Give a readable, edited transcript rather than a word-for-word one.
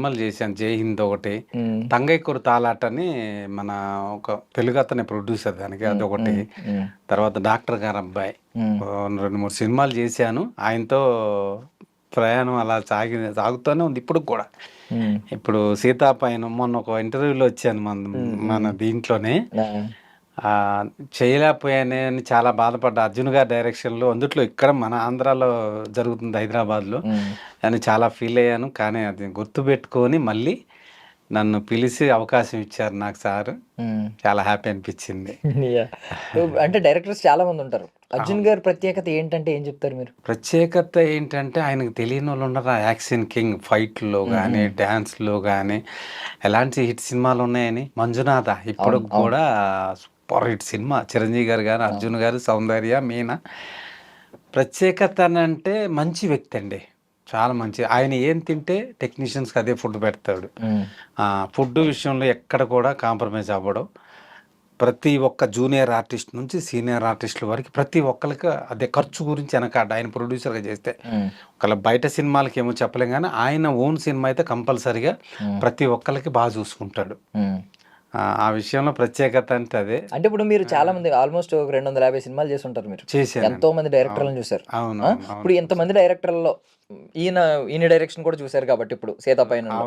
సినిమాలు చేశాను. 'జై హింద్' ఒకటి, హ్మ్. 'తంగైక్కూరు తాలాట' అని మన ఒక తెలుగు అతనే ప్రొడ్యూసర్ దానికి, హ్మ్. అదొకటి. హ్మ్. హ్మ్. తర్వాత 'డాక్టర్ గారి అబ్బాయి' హ్మ్. 2, 3 సినిమాలు చేశాను. ఆయనతో ప్రయాణం అలా సాగుతూనే ఉంది ఇప్పటికి కూడా. హ్మ్. ఇప్పుడు 'సీతాపయనం' మొన్న ఒక ఇంటర్వ్యూలో వచ్చాను హ్మ్. మన హ్మ్. దీంట్లోనే. ఆ! చేయలేకపోయానే అని చాలా బాధపడ్డా. 'అర్జున్' గారి డైరెక్షన్‌లో, అందుట్లో ఇక్కడ మన ఆంధ్రాలో జరుగుతుంది, హైదరాబాద్‌లో హ్మ్. అని చాలా ఫీల్ అయ్యాను. కానీ అది గుర్తుపెట్టుకొని మళ్ళీ నన్ను పిలిచి అవకాశం ఇచ్చారు నాకు సారు. హ్మ్. చాలా హ్యాపీ అనిపించింది. యాహ్! అంటే డైరెక్టర్స్ చాలా మందుంటారు. 'అర్జున్' అవును. గారి ప్రత్యేకత ఏంటంటే ఏం చెప్తారు మీరు? ప్రత్యేకత ఏంటంటే ఆయనకు తెలియనోళ్ళు ఉండరు. ఆ యాక్షన్ కింగ్, ఫైట్‌లో హ్మ్. గాని, హ్మ్. డాన్స్‌లో గాని ఎలాంటి హిట్ సినిమాలున్నాయని. 'మంజునాథ' అవును. ఇప్పటికి అవును. కూడా సూపర్ హిట్ సినిమా. చిరంజీవి గారు గాని, అవును. అర్జున్ గారు, సౌందర్య, మీనా. ప్రత్యేకత అనంటే మంచి వ్యక్తి అండి. చాలా మంచి. ఆయన ఏం తింటే టెక్నీషియన్స్‌కి అదే ఫుడ్ పెడతాడు. హ్మ్. ఫుడ్ విషయంలో ఎక్కడ కూడా కాంప్రమైజ్ అవ్వడు. ప్రతి ఒక్క జూనియర్ ఆర్టిస్ట్ నుంచి సీనియర్ ఆర్టిస్టుల వరకు ప్రతి ఒక్కళ్ళకి అదే ఖర్చు గురించి వెనకాడడు. ఆయన ప్రొడ్యూసర్‌గా చేస్తే. హ్మ్. ఒకవేళ బయట సినిమాలకేమో చెప్పలేం గానీ, ఆయన ఓన్ సినిమా అయితే కంపల్సరీగా హ్మ్. ప్రతి ఒక్కళ్ళకి చూసుకుంటాడు. హ్మ్. ఆ విషయంలో ప్రత్యేకత అంటే అదే. అంటే ఇప్పుడు మీరు చాలా మంది ఆల్మోస్ట్ ఒక 250 సినిమాలు చేసుంటారు మీరు. ఎంతో చేశానండి. మంది అవును. డైరెక్టర్‌లను చూసారు. ఆ! అవునవును. అవును. ఇప్పుడు ఇంతమంది డైరెక్టర్‌లలో ఈయన డైరెక్షన్ కూడా చూసారు కాబట్టి ఇప్పుడు 'సీతాపైనంలో'.